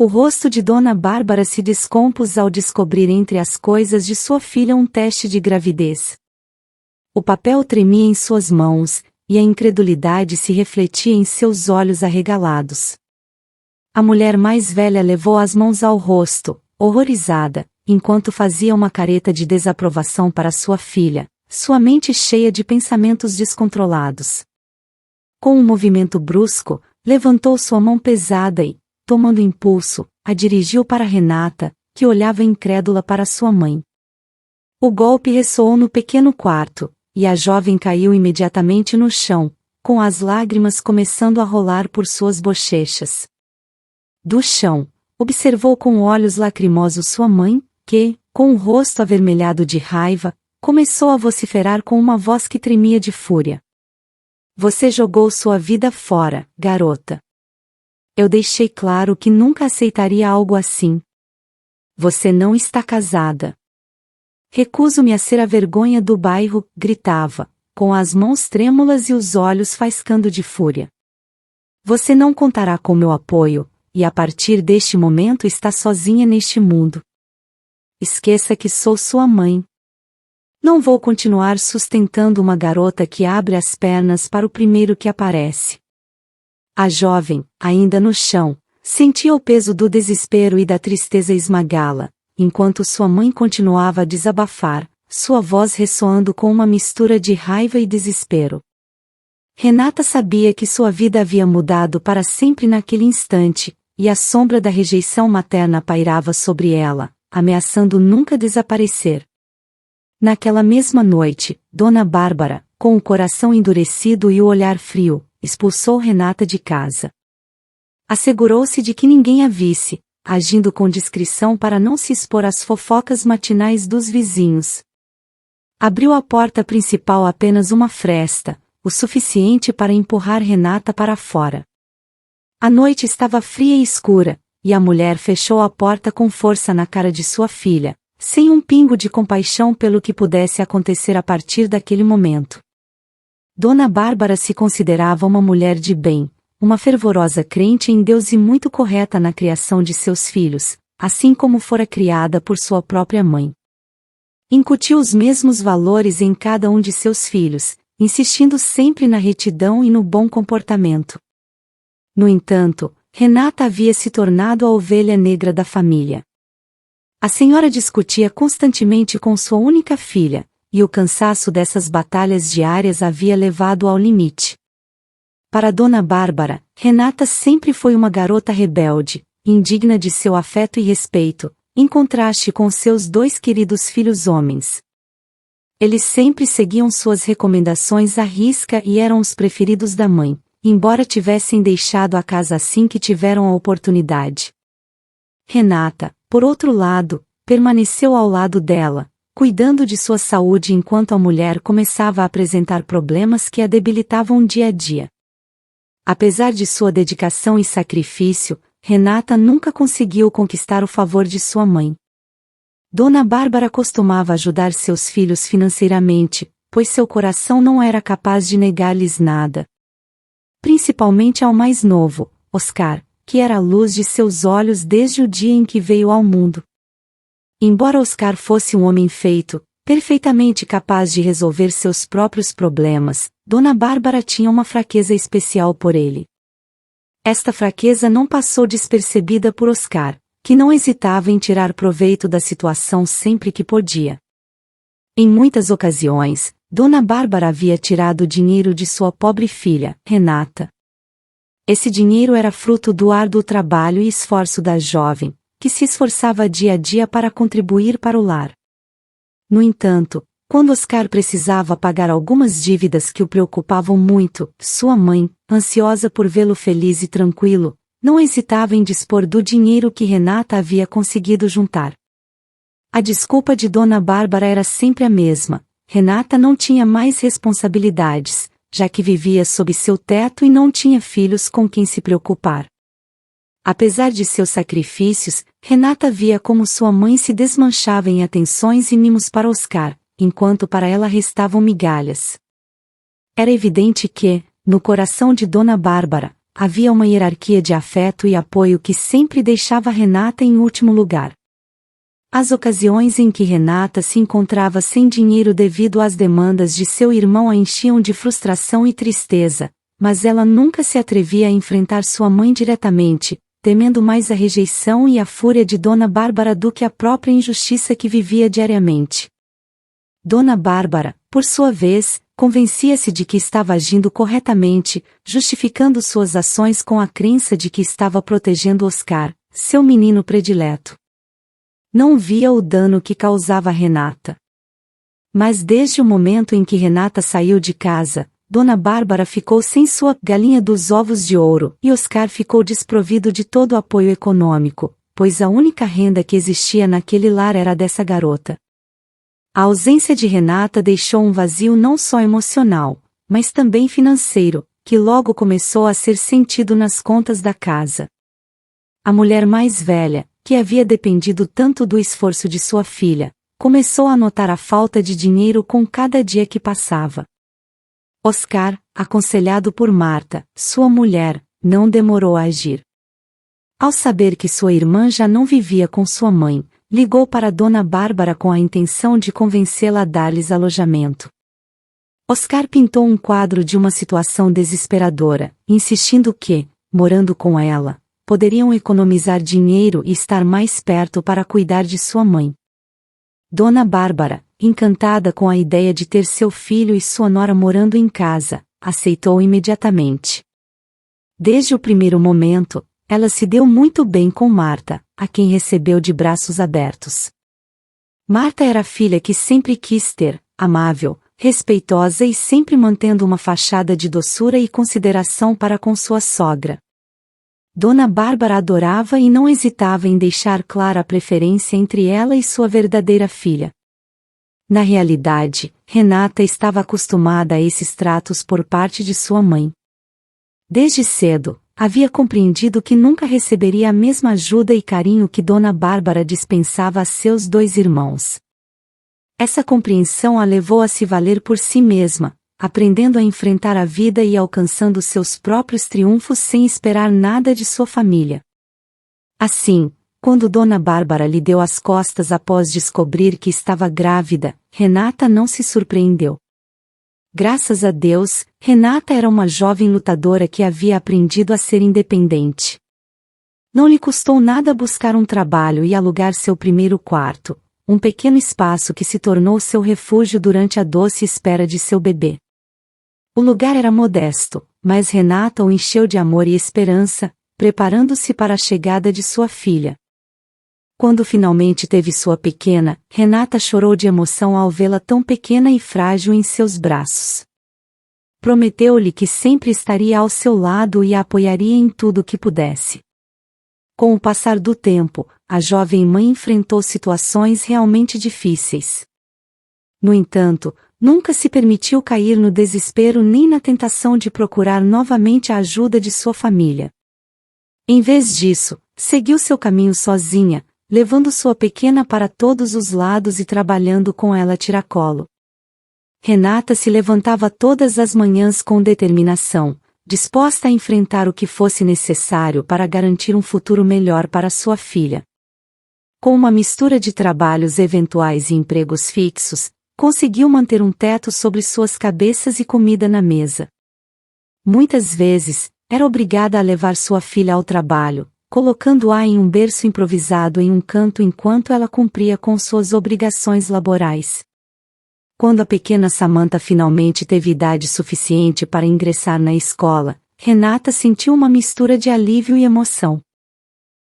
O rosto de Dona Bárbara se descompôs ao descobrir entre as coisas de sua filha um teste de gravidez. O papel tremia em suas mãos, e a incredulidade se refletia em seus olhos arregalados. A mulher mais velha levou as mãos ao rosto, horrorizada, enquanto fazia uma careta de desaprovação para sua filha, sua mente cheia de pensamentos descontrolados. Com um movimento brusco, levantou sua mão pesada e, tomando impulso, a dirigiu para Renata, que olhava incrédula para sua mãe. O golpe ressoou no pequeno quarto, e a jovem caiu imediatamente no chão, com as lágrimas começando a rolar por suas bochechas. Do chão, observou com olhos lacrimosos sua mãe, que, com o rosto avermelhado de raiva, começou a vociferar com uma voz que tremia de fúria. Você jogou sua vida fora, garota. Eu deixei claro que nunca aceitaria algo assim. Você não está casada. Recuso-me a ser a vergonha do bairro, gritava, com as mãos trêmulas e os olhos faiscando de fúria. Você não contará com meu apoio, e a partir deste momento está sozinha neste mundo. Esqueça que sou sua mãe. Não vou continuar sustentando uma garota que abre as pernas para o primeiro que aparece. A jovem, ainda no chão, sentia o peso do desespero e da tristeza esmagá-la, enquanto sua mãe continuava a desabafar, sua voz ressoando com uma mistura de raiva e desespero. Renata sabia que sua vida havia mudado para sempre naquele instante, e a sombra da rejeição materna pairava sobre ela, ameaçando nunca desaparecer. Naquela mesma noite, Dona Bárbara, com o coração endurecido e o olhar frio, expulsou Renata de casa. Assegurou-se de que ninguém a visse, agindo com discrição para não se expor às fofocas matinais dos vizinhos. Abriu a porta principal apenas uma fresta, o suficiente para empurrar Renata para fora. A noite estava fria e escura, e a mulher fechou a porta com força na cara de sua filha, sem um pingo de compaixão pelo que pudesse acontecer a partir daquele momento. Dona Bárbara se considerava uma mulher de bem, uma fervorosa crente em Deus e muito correta na criação de seus filhos, assim como fora criada por sua própria mãe. Incutiu os mesmos valores em cada um de seus filhos, insistindo sempre na retidão e no bom comportamento. No entanto, Renata havia se tornado a ovelha negra da família. A senhora discutia constantemente com sua única filha, e o cansaço dessas batalhas diárias havia levado ao limite. Para Dona Bárbara, Renata sempre foi uma garota rebelde, indigna de seu afeto e respeito, em contraste com seus dois queridos filhos homens. Eles sempre seguiam suas recomendações à risca e eram os preferidos da mãe, embora tivessem deixado a casa assim que tiveram a oportunidade. Renata, por outro lado, permaneceu ao lado dela, cuidando de sua saúde enquanto a mulher começava a apresentar problemas que a debilitavam dia a dia. Apesar de sua dedicação e sacrifício, Renata nunca conseguiu conquistar o favor de sua mãe. Dona Bárbara costumava ajudar seus filhos financeiramente, pois seu coração não era capaz de negar-lhes nada. Principalmente ao mais novo, Oscar, que era a luz de seus olhos desde o dia em que veio ao mundo. Embora Oscar fosse um homem feito, perfeitamente capaz de resolver seus próprios problemas, Dona Bárbara tinha uma fraqueza especial por ele. Esta fraqueza não passou despercebida por Oscar, que não hesitava em tirar proveito da situação sempre que podia. Em muitas ocasiões, Dona Bárbara havia tirado dinheiro de sua pobre filha, Renata. Esse dinheiro era fruto do árduo trabalho e esforço da jovem, que se esforçava dia a dia para contribuir para o lar. No entanto, quando Oscar precisava pagar algumas dívidas que o preocupavam muito, sua mãe, ansiosa por vê-lo feliz e tranquilo, não hesitava em dispor do dinheiro que Renata havia conseguido juntar. A desculpa de Dona Bárbara era sempre a mesma: Renata não tinha mais responsabilidades, já que vivia sob seu teto e não tinha filhos com quem se preocupar. Apesar de seus sacrifícios, Renata via como sua mãe se desmanchava em atenções e mimos para Oscar, enquanto para ela restavam migalhas. Era evidente que, no coração de Dona Bárbara, havia uma hierarquia de afeto e apoio que sempre deixava Renata em último lugar. As ocasiões em que Renata se encontrava sem dinheiro devido às demandas de seu irmão a enchiam de frustração e tristeza, mas ela nunca se atrevia a enfrentar sua mãe diretamente, temendo mais a rejeição e a fúria de Dona Bárbara do que a própria injustiça que vivia diariamente. Dona Bárbara, por sua vez, convencia-se de que estava agindo corretamente, justificando suas ações com a crença de que estava protegendo Oscar, seu menino predileto. Não via o dano que causava a Renata. Mas desde o momento em que Renata saiu de casa, Dona Bárbara ficou sem sua galinha dos ovos de ouro e Oscar ficou desprovido de todo o apoio econômico, pois a única renda que existia naquele lar era a dessa garota. A ausência de Renata deixou um vazio não só emocional, mas também financeiro, que logo começou a ser sentido nas contas da casa. A mulher mais velha, que havia dependido tanto do esforço de sua filha, começou a notar a falta de dinheiro com cada dia que passava. Oscar, aconselhado por Marta, sua mulher, não demorou a agir. Ao saber que sua irmã já não vivia com sua mãe, ligou para Dona Bárbara com a intenção de convencê-la a dar-lhes alojamento. Oscar pintou um quadro de uma situação desesperadora, insistindo que, morando com ela, poderiam economizar dinheiro e estar mais perto para cuidar de sua mãe. Dona Bárbara, encantada com a ideia de ter seu filho e sua nora morando em casa, aceitou imediatamente. Desde o primeiro momento, ela se deu muito bem com Marta, a quem recebeu de braços abertos. Marta era a filha que sempre quis ter, amável, respeitosa e sempre mantendo uma fachada de doçura e consideração para com sua sogra. Dona Bárbara adorava e não hesitava em deixar clara a preferência entre ela e sua verdadeira filha. Na realidade, Renata estava acostumada a esses tratos por parte de sua mãe. Desde cedo, havia compreendido que nunca receberia a mesma ajuda e carinho que Dona Bárbara dispensava a seus dois irmãos. Essa compreensão a levou a se valer por si mesma, aprendendo a enfrentar a vida e alcançando seus próprios triunfos sem esperar nada de sua família. Assim, quando Dona Bárbara lhe deu as costas após descobrir que estava grávida, Renata não se surpreendeu. Graças a Deus, Renata era uma jovem lutadora que havia aprendido a ser independente. Não lhe custou nada buscar um trabalho e alugar seu primeiro quarto, um pequeno espaço que se tornou seu refúgio durante a doce espera de seu bebê. O lugar era modesto, mas Renata o encheu de amor e esperança, preparando-se para a chegada de sua filha. Quando finalmente teve sua pequena, Renata chorou de emoção ao vê-la tão pequena e frágil em seus braços. Prometeu-lhe que sempre estaria ao seu lado e a apoiaria em tudo o que pudesse. Com o passar do tempo, a jovem mãe enfrentou situações realmente difíceis. No entanto, nunca se permitiu cair no desespero nem na tentação de procurar novamente a ajuda de sua família. Em vez disso, seguiu seu caminho sozinha, levando sua pequena para todos os lados e trabalhando com ela a tiracolo. Renata se levantava todas as manhãs com determinação, disposta a enfrentar o que fosse necessário para garantir um futuro melhor para sua filha. Com uma mistura de trabalhos eventuais e empregos fixos, conseguiu manter um teto sobre suas cabeças e comida na mesa. Muitas vezes, era obrigada a levar sua filha ao trabalho, colocando-a em um berço improvisado em um canto enquanto ela cumpria com suas obrigações laborais. Quando a pequena Samantha finalmente teve idade suficiente para ingressar na escola, Renata sentiu uma mistura de alívio e emoção.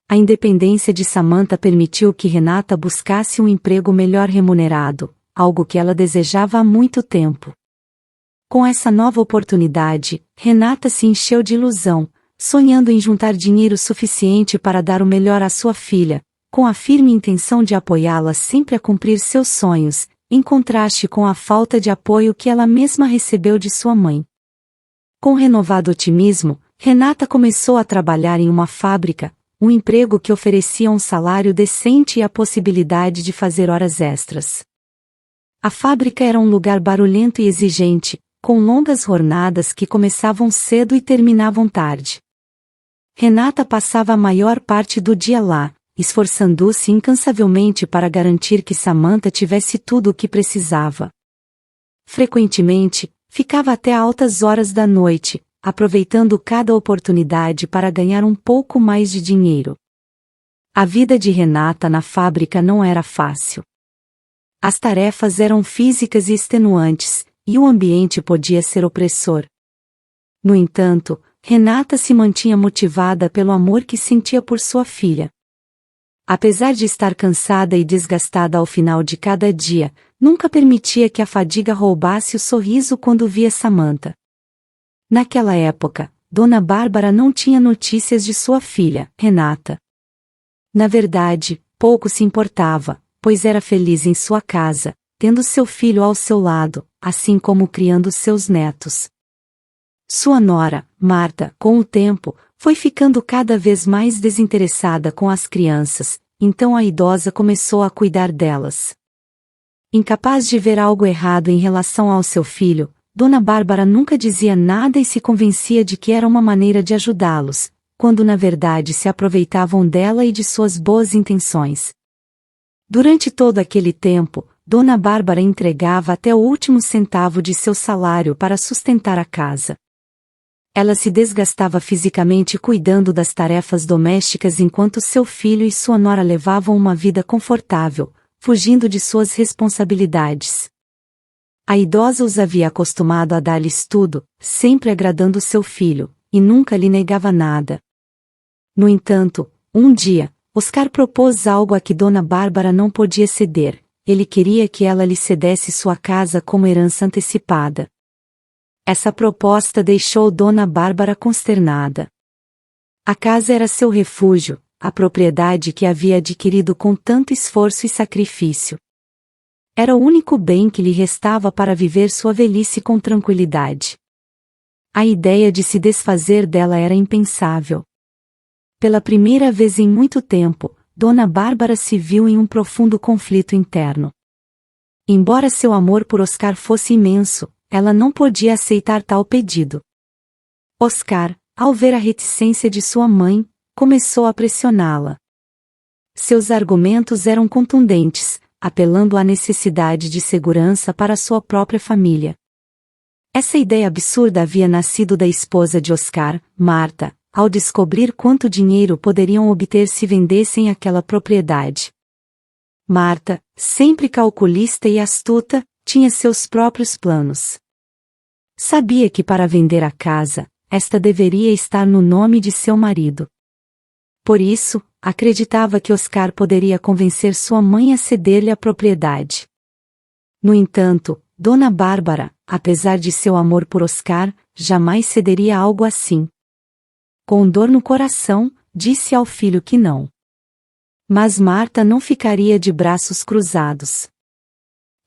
A independência de Samantha permitiu que Renata buscasse um emprego melhor remunerado, algo que ela desejava há muito tempo. Com essa nova oportunidade, Renata se encheu de ilusão, sonhando em juntar dinheiro suficiente para dar o melhor à sua filha, com a firme intenção de apoiá-la sempre a cumprir seus sonhos, em contraste com a falta de apoio que ela mesma recebeu de sua mãe. Com renovado otimismo, Renata começou a trabalhar em uma fábrica, um emprego que oferecia um salário decente e a possibilidade de fazer horas extras. A fábrica era um lugar barulhento e exigente, com longas jornadas que começavam cedo e terminavam tarde. Renata passava a maior parte do dia lá, esforçando-se incansavelmente para garantir que Samantha tivesse tudo o que precisava. Frequentemente, ficava até altas horas da noite, aproveitando cada oportunidade para ganhar um pouco mais de dinheiro. A vida de Renata na fábrica não era fácil. As tarefas eram físicas e extenuantes, e o ambiente podia ser opressor. No entanto, Renata se mantinha motivada pelo amor que sentia por sua filha. Apesar de estar cansada e desgastada ao final de cada dia, nunca permitia que a fadiga roubasse o sorriso quando via Samantha. Naquela época, Dona Bárbara não tinha notícias de sua filha, Renata. Na verdade, pouco se importava, pois era feliz em sua casa, tendo seu filho ao seu lado, assim como criando seus netos. Sua nora, Marta, com o tempo, foi ficando cada vez mais desinteressada com as crianças, então a idosa começou a cuidar delas. Incapaz de ver algo errado em relação ao seu filho, Dona Bárbara nunca dizia nada e se convencia de que era uma maneira de ajudá-los, quando na verdade se aproveitavam dela e de suas boas intenções. Durante todo aquele tempo, Dona Bárbara entregava até o último centavo de seu salário para sustentar a casa. Ela se desgastava fisicamente cuidando das tarefas domésticas enquanto seu filho e sua nora levavam uma vida confortável, fugindo de suas responsabilidades. A idosa os havia acostumado a dar-lhes tudo, sempre agradando seu filho, e nunca lhe negava nada. No entanto, um dia, Oscar propôs algo a que Dona Bárbara não podia ceder. Ele queria que ela lhe cedesse sua casa como herança antecipada. Essa proposta deixou Dona Bárbara consternada. A casa era seu refúgio, a propriedade que havia adquirido com tanto esforço e sacrifício. Era o único bem que lhe restava para viver sua velhice com tranquilidade. A ideia de se desfazer dela era impensável. Pela primeira vez em muito tempo, Dona Bárbara se viu em um profundo conflito interno. Embora seu amor por Oscar fosse imenso, ela não podia aceitar tal pedido. Oscar, ao ver a reticência de sua mãe, começou a pressioná-la. Seus argumentos eram contundentes, apelando à necessidade de segurança para sua própria família. Essa ideia absurda havia nascido da esposa de Oscar, Marta, ao descobrir quanto dinheiro poderiam obter se vendessem aquela propriedade. Marta, sempre calculista e astuta, tinha seus próprios planos. Sabia que para vender a casa, esta deveria estar no nome de seu marido. Por isso, acreditava que Oscar poderia convencer sua mãe a ceder-lhe a propriedade. No entanto, Dona Bárbara, apesar de seu amor por Oscar, jamais cederia algo assim. Com dor no coração, disse ao filho que não. Mas Marta não ficaria de braços cruzados.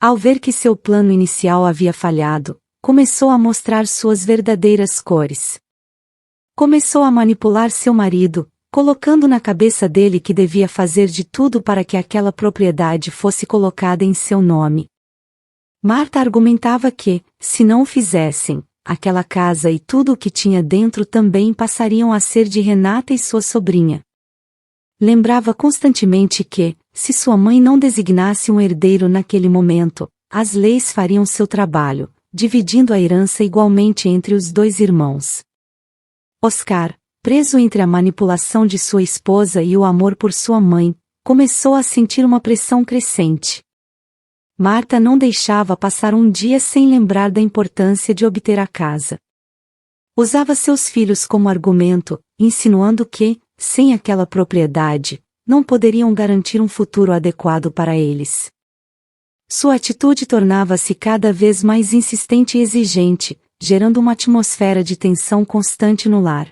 Ao ver que seu plano inicial havia falhado, começou a mostrar suas verdadeiras cores. Começou a manipular seu marido, colocando na cabeça dele que devia fazer de tudo para que aquela propriedade fosse colocada em seu nome. Marta argumentava que, se não o fizessem, aquela casa e tudo o que tinha dentro também passariam a ser de Renata e sua sobrinha. Lembrava constantemente que, se sua mãe não designasse um herdeiro naquele momento, as leis fariam seu trabalho, dividindo a herança igualmente entre os dois irmãos. Oscar, preso entre a manipulação de sua esposa e o amor por sua mãe, começou a sentir uma pressão crescente. Marta não deixava passar um dia sem lembrar da importância de obter a casa. Usava seus filhos como argumento, insinuando que, sem aquela propriedade, não poderiam garantir um futuro adequado para eles. Sua atitude tornava-se cada vez mais insistente e exigente, gerando uma atmosfera de tensão constante no lar.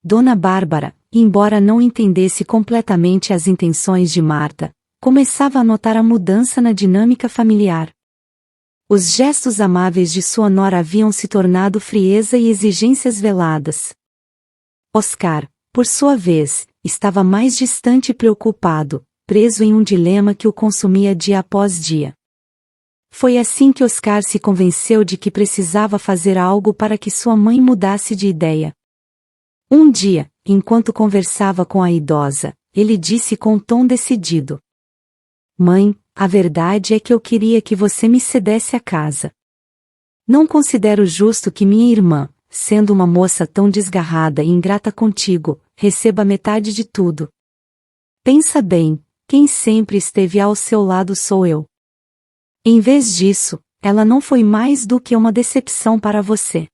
Dona Bárbara, embora não entendesse completamente as intenções de Marta, começava a notar a mudança na dinâmica familiar. Os gestos amáveis de sua nora haviam se tornado frieza e exigências veladas. Oscar, por sua vez, estava mais distante e preocupado, preso em um dilema que o consumia dia após dia. Foi assim que Oscar se convenceu de que precisava fazer algo para que sua mãe mudasse de ideia. Um dia, enquanto conversava com a idosa, ele disse com um tom decidido: Mãe, a verdade é que eu queria que você me cedesse a casa. Não considero justo que minha irmã, sendo uma moça tão desgarrada e ingrata contigo, receba metade de tudo. Pensa bem, quem sempre esteve ao seu lado sou eu. Em vez disso, ela não foi mais do que uma decepção para você.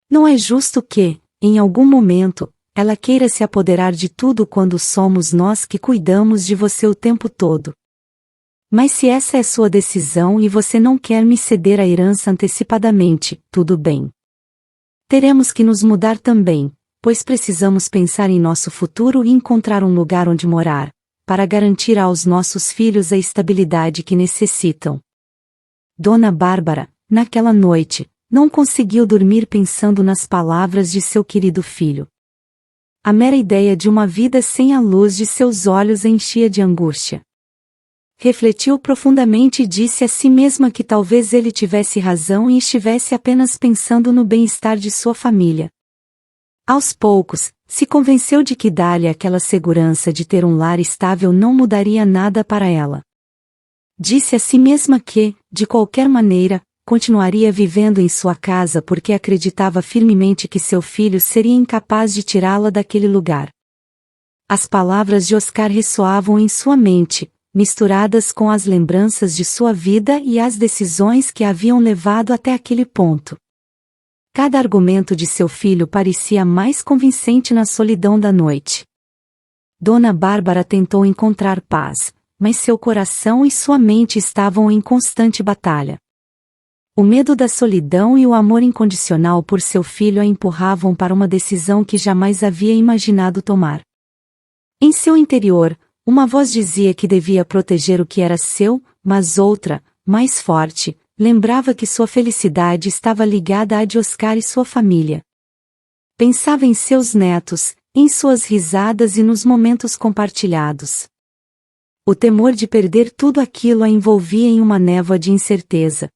Não é justo que, em algum momento, ela queira se apoderar de tudo quando somos nós que cuidamos de você o tempo todo. Mas se essa é sua decisão e você não quer me ceder a herança antecipadamente, tudo bem. Teremos que nos mudar também, pois precisamos pensar em nosso futuro e encontrar um lugar onde morar, para garantir aos nossos filhos a estabilidade que necessitam. Dona Bárbara, naquela noite, não conseguiu dormir pensando nas palavras de seu querido filho. A mera ideia de uma vida sem a luz de seus olhos a enchia de angústia. Refletiu profundamente e disse a si mesma que talvez ele tivesse razão e estivesse apenas pensando no bem-estar de sua família. Aos poucos, se convenceu de que dar-lhe aquela segurança de ter um lar estável não mudaria nada para ela. Disse a si mesma que, de qualquer maneira, continuaria vivendo em sua casa porque acreditava firmemente que seu filho seria incapaz de tirá-la daquele lugar. As palavras de Oscar ressoavam em sua mente, misturadas com as lembranças de sua vida e as decisões que haviam levado até aquele ponto. Cada argumento de seu filho parecia mais convincente na solidão da noite. Dona Bárbara tentou encontrar paz, mas seu coração e sua mente estavam em constante batalha. O medo da solidão e o amor incondicional por seu filho a empurravam para uma decisão que jamais havia imaginado tomar. Em seu interior, uma voz dizia que devia proteger o que era seu, mas outra, mais forte, lembrava que sua felicidade estava ligada à de Oscar e sua família. Pensava em seus netos, em suas risadas e nos momentos compartilhados. O temor de perder tudo aquilo a envolvia em uma névoa de incerteza.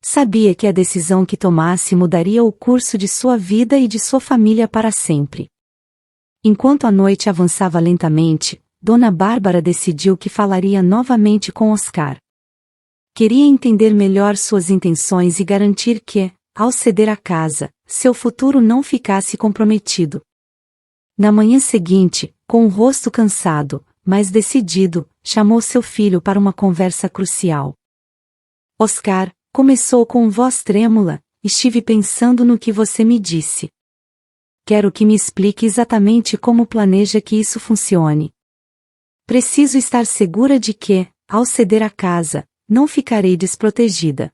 Sabia que a decisão que tomasse mudaria o curso de sua vida e de sua família para sempre. Enquanto a noite avançava lentamente, Dona Bárbara decidiu que falaria novamente com Oscar. Queria entender melhor suas intenções e garantir que, ao ceder a casa, seu futuro não ficasse comprometido. Na manhã seguinte, com o rosto cansado, mas decidido, chamou seu filho para uma conversa crucial. Oscar, começou com voz trêmula, estive pensando no que você me disse. Quero que me explique exatamente como planeja que isso funcione. Preciso estar segura de que, ao ceder a casa, não ficarei desprotegida.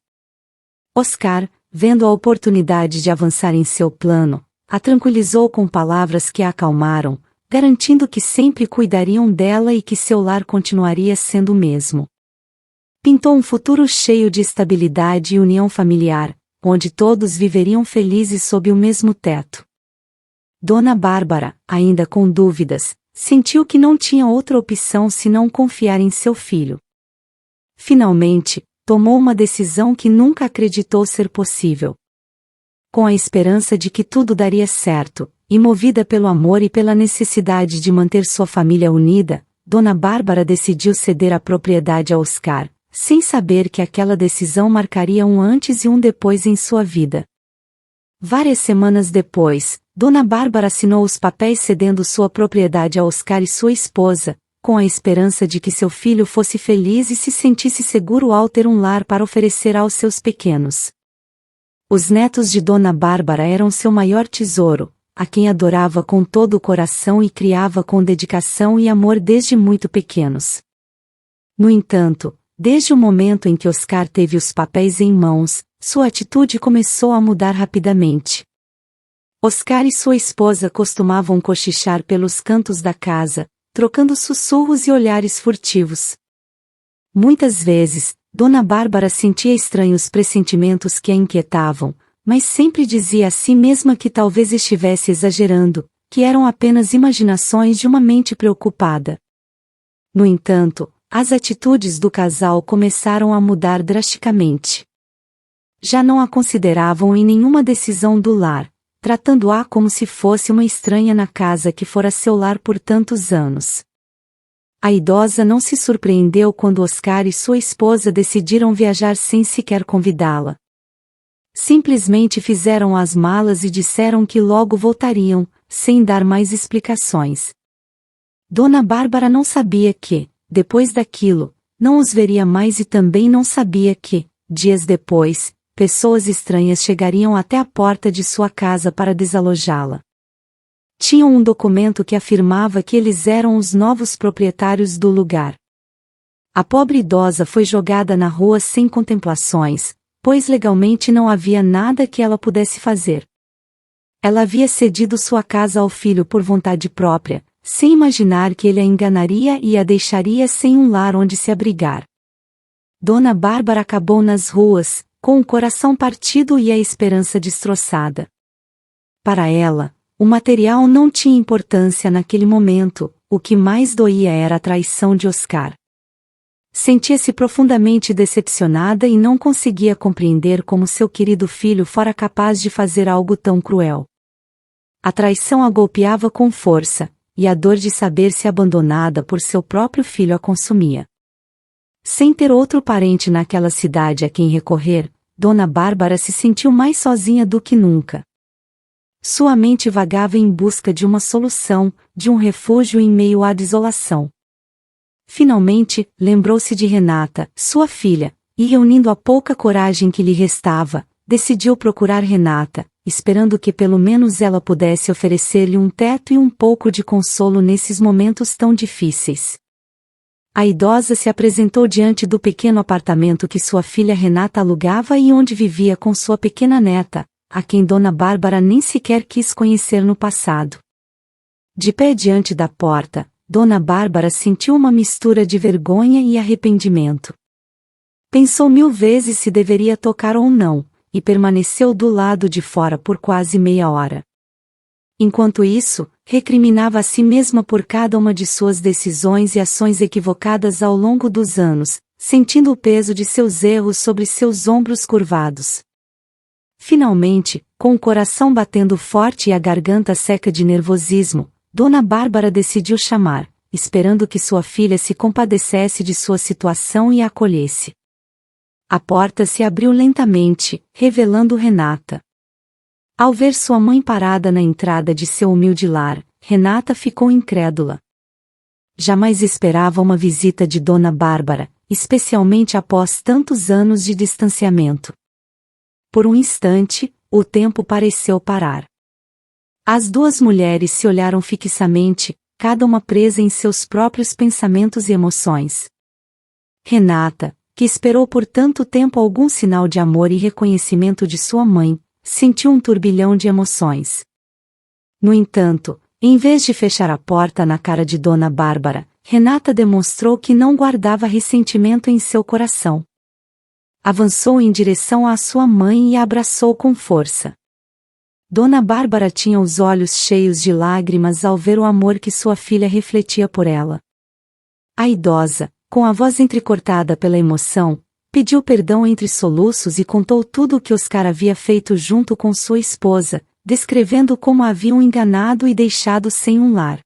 Oscar, vendo a oportunidade de avançar em seu plano, a tranquilizou com palavras que a acalmaram, garantindo que sempre cuidariam dela e que seu lar continuaria sendo o mesmo. Pintou um futuro cheio de estabilidade e união familiar, onde todos viveriam felizes sob o mesmo teto. Dona Bárbara, ainda com dúvidas, sentiu que não tinha outra opção senão confiar em seu filho. Finalmente, tomou uma decisão que nunca acreditou ser possível. Com a esperança de que tudo daria certo, e movida pelo amor e pela necessidade de manter sua família unida, Dona Bárbara decidiu ceder a propriedade a Oscar, sem saber que aquela decisão marcaria um antes e um depois em sua vida. Várias semanas depois, Dona Bárbara assinou os papéis cedendo sua propriedade a Oscar e sua esposa, com a esperança de que seu filho fosse feliz e se sentisse seguro ao ter um lar para oferecer aos seus pequenos. Os netos de Dona Bárbara eram seu maior tesouro, a quem adorava com todo o coração e criava com dedicação e amor desde muito pequenos. No entanto, desde o momento em que Oscar teve os papéis em mãos, sua atitude começou a mudar rapidamente. Oscar e sua esposa costumavam cochichar pelos cantos da casa, trocando sussurros e olhares furtivos. Muitas vezes, Dona Bárbara sentia estranhos pressentimentos que a inquietavam, mas sempre dizia a si mesma que talvez estivesse exagerando, que eram apenas imaginações de uma mente preocupada. No entanto, as atitudes do casal começaram a mudar drasticamente. Já não a consideravam em nenhuma decisão do lar, tratando-a como se fosse uma estranha na casa que fora seu lar por tantos anos. A idosa não se surpreendeu quando Oscar e sua esposa decidiram viajar sem sequer convidá-la. Simplesmente fizeram as malas e disseram que logo voltariam, sem dar mais explicações. Dona Bárbara não sabia que, depois daquilo, não os veria mais e também não sabia que, dias depois, pessoas estranhas chegariam até a porta de sua casa para desalojá-la. Tinham um documento que afirmava que eles eram os novos proprietários do lugar. A pobre idosa foi jogada na rua sem contemplações, pois legalmente não havia nada que ela pudesse fazer. Ela havia cedido sua casa ao filho por vontade própria, sem imaginar que ele a enganaria e a deixaria sem um lar onde se abrigar. Dona Bárbara acabou nas ruas, com o coração partido e a esperança destroçada. Para ela, o material não tinha importância naquele momento, o que mais doía era a traição de Oscar. Sentia-se profundamente decepcionada e não conseguia compreender como seu querido filho fora capaz de fazer algo tão cruel. A traição a golpeava com força, e a dor de saber-se abandonada por seu próprio filho a consumia. Sem ter outro parente naquela cidade a quem recorrer, Dona Bárbara se sentiu mais sozinha do que nunca. Sua mente vagava em busca de uma solução, de um refúgio em meio à desolação. Finalmente, lembrou-se de Renata, sua filha, e reunindo a pouca coragem que lhe restava, decidiu procurar Renata, esperando que pelo menos ela pudesse oferecer-lhe um teto e um pouco de consolo nesses momentos tão difíceis. A idosa se apresentou diante do pequeno apartamento que sua filha Renata alugava e onde vivia com sua pequena neta, a quem Dona Bárbara nem sequer quis conhecer no passado. De pé diante da porta, Dona Bárbara sentiu uma mistura de vergonha e arrependimento. Pensou 1000 vezes se deveria tocar ou não, e permaneceu do lado de fora por quase meia hora. Enquanto isso, recriminava a si mesma por cada uma de suas decisões e ações equivocadas ao longo dos anos, sentindo o peso de seus erros sobre seus ombros curvados. Finalmente, com o coração batendo forte e a garganta seca de nervosismo, Dona Bárbara decidiu chamar, esperando que sua filha se compadecesse de sua situação e a acolhesse. A porta se abriu lentamente, revelando Renata. Ao ver sua mãe parada na entrada de seu humilde lar, Renata ficou incrédula. Jamais esperava uma visita de Dona Bárbara, especialmente após tantos anos de distanciamento. Por um instante, o tempo pareceu parar. As duas mulheres se olharam fixamente, cada uma presa em seus próprios pensamentos e emoções. Renata, que esperou por tanto tempo algum sinal de amor e reconhecimento de sua mãe, sentiu um turbilhão de emoções. No entanto, em vez de fechar a porta na cara de Dona Bárbara, Renata demonstrou que não guardava ressentimento em seu coração. Avançou em direção à sua mãe e a abraçou com força. Dona Bárbara tinha os olhos cheios de lágrimas ao ver o amor que sua filha refletia por ela. A idosa, com a voz entrecortada pela emoção, pediu perdão entre soluços e contou tudo o que Oscar havia feito junto com sua esposa, descrevendo como a haviam enganado e deixado sem um lar.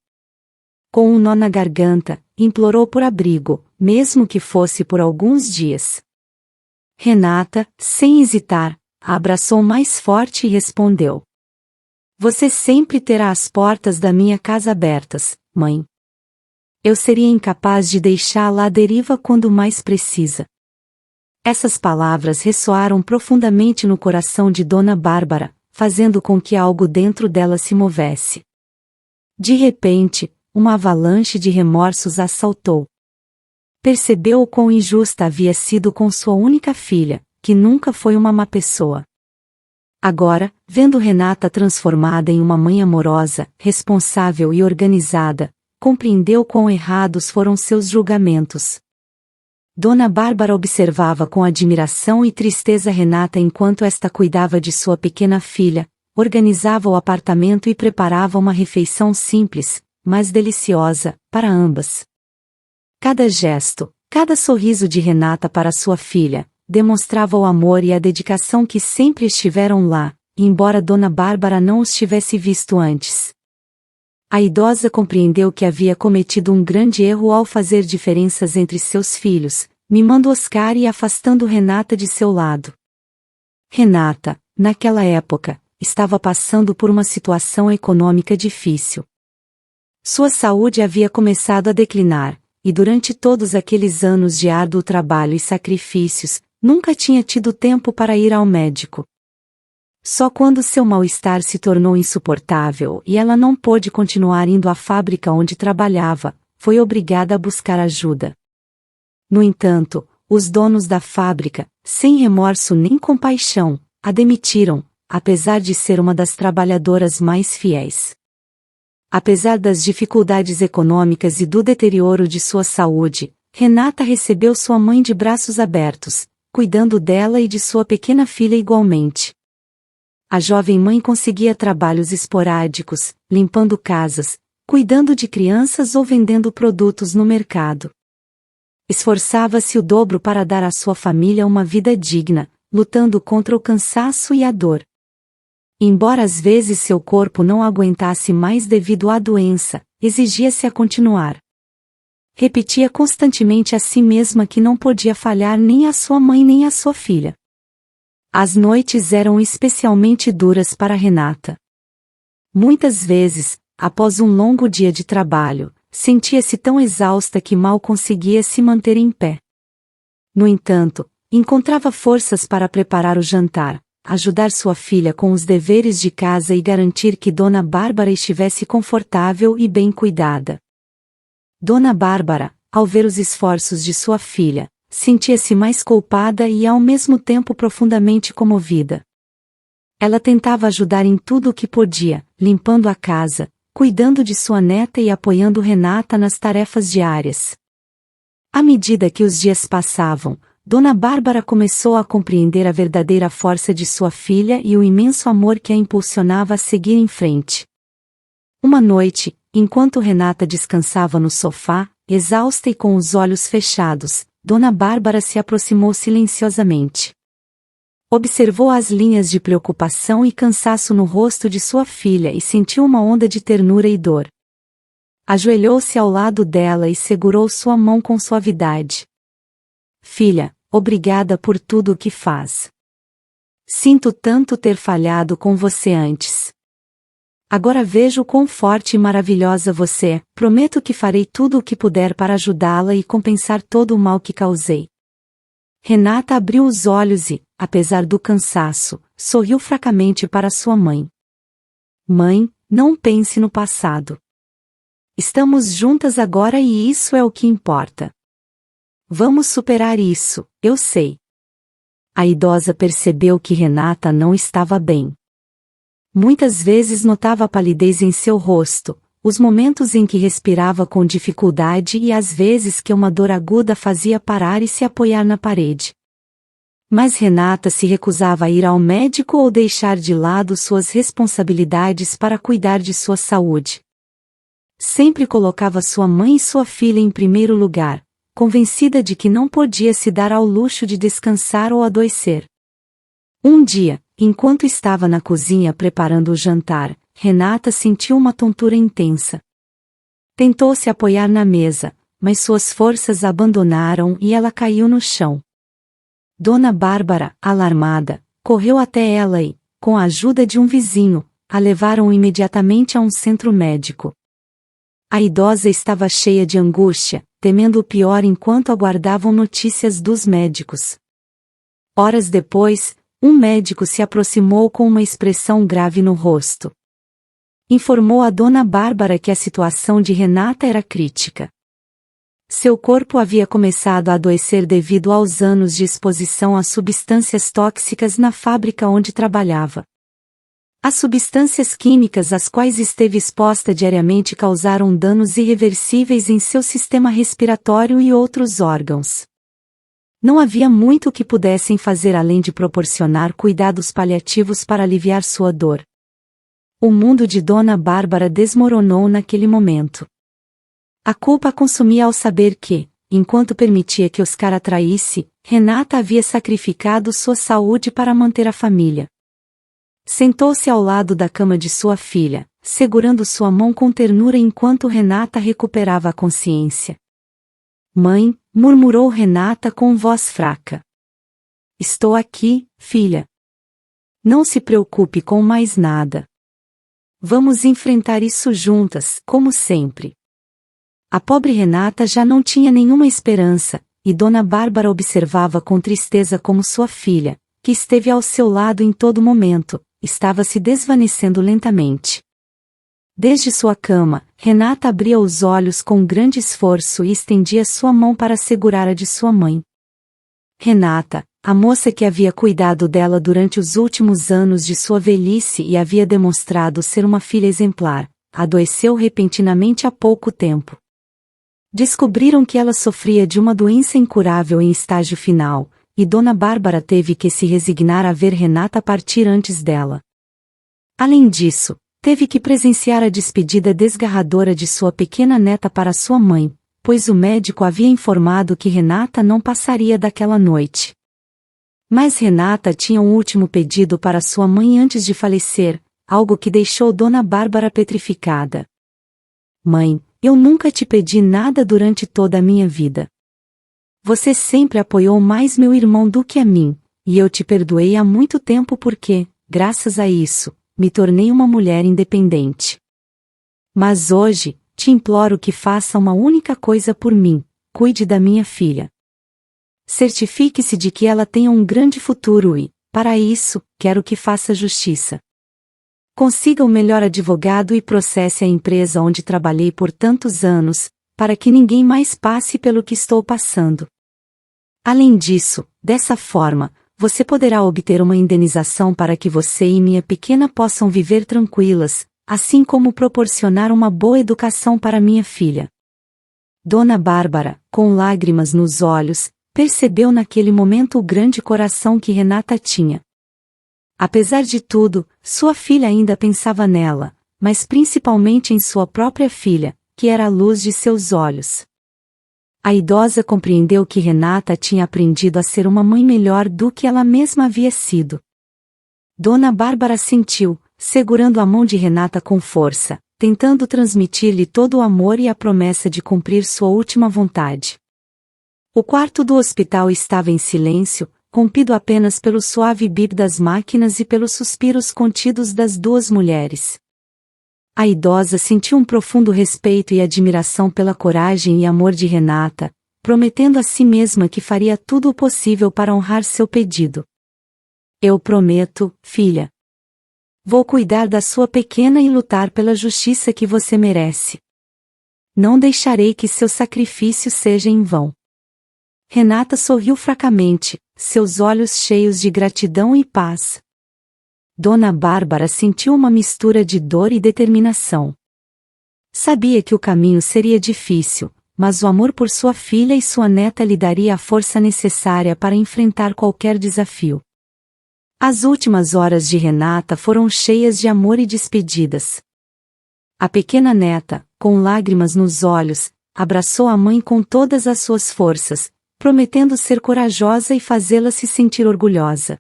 Com um nó na garganta, implorou por abrigo, mesmo que fosse por alguns dias. Renata, sem hesitar, a abraçou mais forte e respondeu: "Você sempre terá as portas da minha casa abertas, mãe. Eu seria incapaz de deixá-la à deriva quando mais precisa." Essas palavras ressoaram profundamente no coração de Dona Bárbara, fazendo com que algo dentro dela se movesse. De repente, uma avalanche de remorsos a assaltou. Percebeu o quão injusta havia sido com sua única filha, que nunca foi uma má pessoa. Agora, vendo Renata transformada em uma mãe amorosa, responsável e organizada, compreendeu quão errados foram seus julgamentos. Dona Bárbara observava com admiração e tristeza Renata enquanto esta cuidava de sua pequena filha, organizava o apartamento e preparava uma refeição simples, mas deliciosa, para ambas. Cada gesto, cada sorriso de Renata para sua filha, demonstrava o amor e a dedicação que sempre estiveram lá, embora Dona Bárbara não os tivesse visto antes. A idosa compreendeu que havia cometido um grande erro ao fazer diferenças entre seus filhos, mimando Oscar e afastando Renata de seu lado. Renata, naquela época, estava passando por uma situação econômica difícil. Sua saúde havia começado a declinar, e durante todos aqueles anos de árduo trabalho e sacrifícios, nunca tinha tido tempo para ir ao médico. Só quando seu mal-estar se tornou insuportável e ela não pôde continuar indo à fábrica onde trabalhava, foi obrigada a buscar ajuda. No entanto, os donos da fábrica, sem remorso nem compaixão, a demitiram, apesar de ser uma das trabalhadoras mais fiéis. Apesar das dificuldades econômicas e do deterioro de sua saúde, Renata recebeu sua mãe de braços abertos, cuidando dela e de sua pequena filha igualmente. A jovem mãe conseguia trabalhos esporádicos, limpando casas, cuidando de crianças ou vendendo produtos no mercado. Esforçava-se o dobro para dar à sua família uma vida digna, lutando contra o cansaço e a dor. Embora às vezes seu corpo não aguentasse mais devido à doença, exigia-se a continuar. Repetia constantemente a si mesma que não podia falhar nem a sua mãe nem a sua filha. As noites eram especialmente duras para Renata. Muitas vezes, após um longo dia de trabalho, sentia-se tão exausta que mal conseguia se manter em pé. No entanto, encontrava forças para preparar o jantar, ajudar sua filha com os deveres de casa e garantir que Dona Bárbara estivesse confortável e bem cuidada. Dona Bárbara, ao ver os esforços de sua filha, sentia-se mais culpada e ao mesmo tempo profundamente comovida. Ela tentava ajudar em tudo o que podia, limpando a casa, cuidando de sua neta e apoiando Renata nas tarefas diárias. À medida que os dias passavam, Dona Bárbara começou a compreender a verdadeira força de sua filha e o imenso amor que a impulsionava a seguir em frente. Uma noite, enquanto Renata descansava no sofá, exausta e com os olhos fechados, Dona Bárbara se aproximou silenciosamente. Observou as linhas de preocupação e cansaço no rosto de sua filha e sentiu uma onda de ternura e dor. Ajoelhou-se ao lado dela e segurou sua mão com suavidade. Filha, obrigada por tudo o que faz. Sinto tanto ter falhado com você antes. Agora vejo quão forte e maravilhosa você é, prometo que farei tudo o que puder para ajudá-la e compensar todo o mal que causei. Renata abriu os olhos e, apesar do cansaço, sorriu fracamente para sua mãe. Mãe, não pense no passado. Estamos juntas agora e isso é o que importa. Vamos superar isso, eu sei. A idosa percebeu que Renata não estava bem. Muitas vezes notava a palidez em seu rosto, os momentos em que respirava com dificuldade e às vezes que uma dor aguda fazia parar e se apoiar na parede. Mas Renata se recusava a ir ao médico ou deixar de lado suas responsabilidades para cuidar de sua saúde. Sempre colocava sua mãe e sua filha em primeiro lugar, convencida de que não podia se dar ao luxo de descansar ou adoecer. Um dia, enquanto estava na cozinha preparando o jantar, Renata sentiu uma tontura intensa. Tentou se apoiar na mesa, mas suas forças a abandonaram e ela caiu no chão. Dona Bárbara, alarmada, correu até ela e, com a ajuda de um vizinho, a levaram imediatamente a um centro médico. A idosa estava cheia de angústia, temendo o pior enquanto aguardavam notícias dos médicos. Horas depois, um médico se aproximou com uma expressão grave no rosto. Informou a Dona Bárbara que a situação de Renata era crítica. Seu corpo havia começado a adoecer devido aos anos de exposição a substâncias tóxicas na fábrica onde trabalhava. As substâncias químicas às quais esteve exposta diariamente causaram danos irreversíveis em seu sistema respiratório e outros órgãos. Não havia muito que pudessem fazer além de proporcionar cuidados paliativos para aliviar sua dor. O mundo de Dona Bárbara desmoronou naquele momento. A culpa a consumia ao saber que, enquanto permitia que Oscar a traísse, Renata havia sacrificado sua saúde para manter a família. Sentou-se ao lado da cama de sua filha, segurando sua mão com ternura enquanto Renata recuperava a consciência. Mãe, murmurou Renata com voz fraca. Estou aqui, filha. Não se preocupe com mais nada. Vamos enfrentar isso juntas, como sempre. A pobre Renata já não tinha nenhuma esperança, e Dona Bárbara observava com tristeza como sua filha, que esteve ao seu lado em todo momento, estava se desvanecendo lentamente. Desde sua cama, Renata abria os olhos com grande esforço e estendia sua mão para segurar a de sua mãe. Renata, a moça que havia cuidado dela durante os últimos anos de sua velhice e havia demonstrado ser uma filha exemplar, adoeceu repentinamente há pouco tempo. Descobriram que ela sofria de uma doença incurável em estágio final, e Dona Bárbara teve que se resignar a ver Renata partir antes dela. Além disso, teve que presenciar a despedida desgarradora de sua pequena neta para sua mãe, pois o médico havia informado que Renata não passaria daquela noite. Mas Renata tinha um último pedido para sua mãe antes de falecer, algo que deixou Dona Bárbara petrificada. Mãe, eu nunca te pedi nada durante toda a minha vida. Você sempre apoiou mais meu irmão do que a mim, e eu te perdoei há muito tempo porque, graças a isso, me tornei uma mulher independente. Mas hoje, te imploro que faça uma única coisa por mim, cuide da minha filha. Certifique-se de que ela tenha um grande futuro e, para isso, quero que faça justiça. Consiga o melhor advogado e processe a empresa onde trabalhei por tantos anos, para que ninguém mais passe pelo que estou passando. Além disso, dessa forma, você poderá obter uma indenização para que você e minha pequena possam viver tranquilas, assim como proporcionar uma boa educação para minha filha. Dona Bárbara, com lágrimas nos olhos, percebeu naquele momento o grande coração que Renata tinha. Apesar de tudo, sua filha ainda pensava nela, mas principalmente em sua própria filha, que era a luz de seus olhos. A idosa compreendeu que Renata tinha aprendido a ser uma mãe melhor do que ela mesma havia sido. Dona Bárbara sentiu, segurando a mão de Renata com força, tentando transmitir-lhe todo o amor e a promessa de cumprir sua última vontade. O quarto do hospital estava em silêncio, rompido apenas pelo suave bip das máquinas e pelos suspiros contidos das duas mulheres. A idosa sentiu um profundo respeito e admiração pela coragem e amor de Renata, prometendo a si mesma que faria tudo o possível para honrar seu pedido. Eu prometo, filha. Vou cuidar da sua pequena e lutar pela justiça que você merece. Não deixarei que seu sacrifício seja em vão. Renata sorriu fracamente, seus olhos cheios de gratidão e paz. Dona Bárbara sentiu uma mistura de dor e determinação. Sabia que o caminho seria difícil, mas o amor por sua filha e sua neta lhe daria a força necessária para enfrentar qualquer desafio. As últimas horas de Renata foram cheias de amor e despedidas. A pequena neta, com lágrimas nos olhos, abraçou a mãe com todas as suas forças, prometendo ser corajosa e fazê-la se sentir orgulhosa.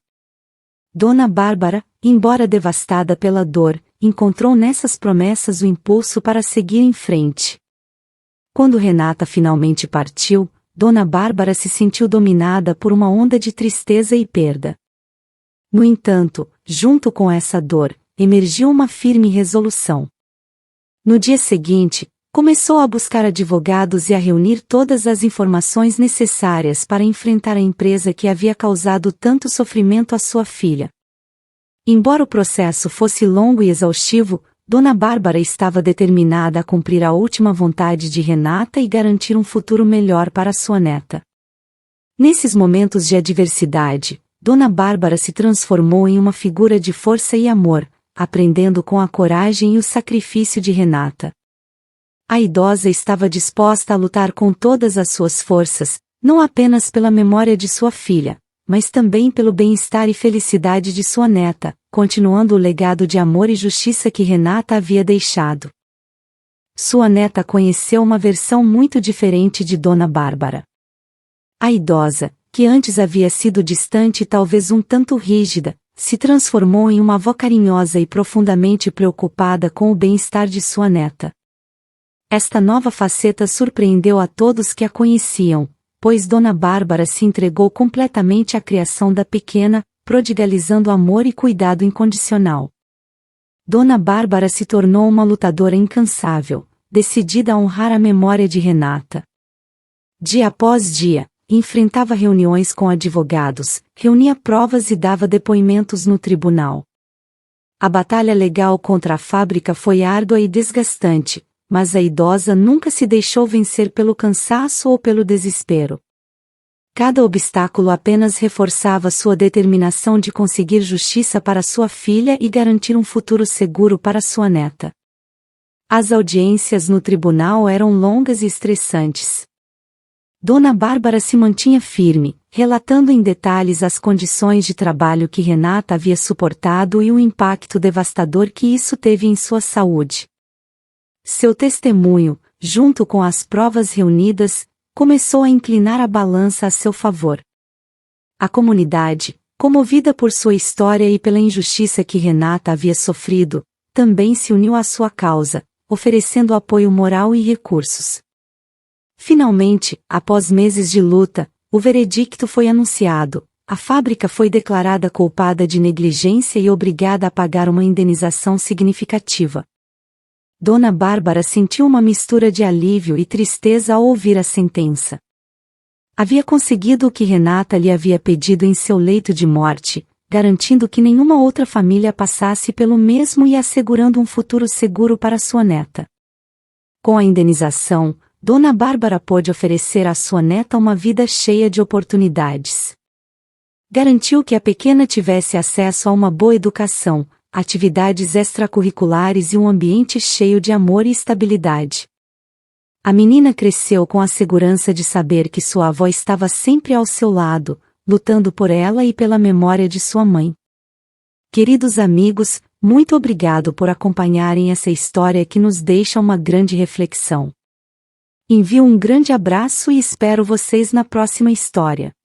Dona Bárbara, embora devastada pela dor, encontrou nessas promessas o impulso para seguir em frente. Quando Renata finalmente partiu, Dona Bárbara se sentiu dominada por uma onda de tristeza e perda. No entanto, junto com essa dor, emergiu uma firme resolução. No dia seguinte, começou a buscar advogados e a reunir todas as informações necessárias para enfrentar a empresa que havia causado tanto sofrimento à sua filha. Embora o processo fosse longo e exaustivo, Dona Bárbara estava determinada a cumprir a última vontade de Renata e garantir um futuro melhor para sua neta. Nesses momentos de adversidade, Dona Bárbara se transformou em uma figura de força e amor, aprendendo com a coragem e o sacrifício de Renata. A idosa estava disposta a lutar com todas as suas forças, não apenas pela memória de sua filha, mas também pelo bem-estar e felicidade de sua neta, continuando o legado de amor e justiça que Renata havia deixado. Sua neta conheceu uma versão muito diferente de Dona Bárbara. A idosa, que antes havia sido distante e talvez um tanto rígida, se transformou em uma avó carinhosa e profundamente preocupada com o bem-estar de sua neta. Esta nova faceta surpreendeu a todos que a conheciam, pois Dona Bárbara se entregou completamente à criação da pequena, prodigalizando amor e cuidado incondicional. Dona Bárbara se tornou uma lutadora incansável, decidida a honrar a memória de Renata. Dia após dia, enfrentava reuniões com advogados, reunia provas e dava depoimentos no tribunal. A batalha legal contra a fábrica foi árdua e desgastante, mas a idosa nunca se deixou vencer pelo cansaço ou pelo desespero. Cada obstáculo apenas reforçava sua determinação de conseguir justiça para sua filha e garantir um futuro seguro para sua neta. As audiências no tribunal eram longas e estressantes. Dona Bárbara se mantinha firme, relatando em detalhes as condições de trabalho que Renata havia suportado e o impacto devastador que isso teve em sua saúde. Seu testemunho, junto com as provas reunidas, começou a inclinar a balança a seu favor. A comunidade, comovida por sua história e pela injustiça que Renata havia sofrido, também se uniu à sua causa, oferecendo apoio moral e recursos. Finalmente, após meses de luta, o veredicto foi anunciado. A fábrica foi declarada culpada de negligência e obrigada a pagar uma indenização significativa. Dona Bárbara sentiu uma mistura de alívio e tristeza ao ouvir a sentença. Havia conseguido o que Renata lhe havia pedido em seu leito de morte, garantindo que nenhuma outra família passasse pelo mesmo e assegurando um futuro seguro para sua neta. Com a indenização, Dona Bárbara pôde oferecer à sua neta uma vida cheia de oportunidades. Garantiu que a pequena tivesse acesso a uma boa educação, atividades extracurriculares e um ambiente cheio de amor e estabilidade. A menina cresceu com a segurança de saber que sua avó estava sempre ao seu lado, lutando por ela e pela memória de sua mãe. Queridos amigos, muito obrigado por acompanharem essa história que nos deixa uma grande reflexão. Envio um grande abraço e espero vocês na próxima história.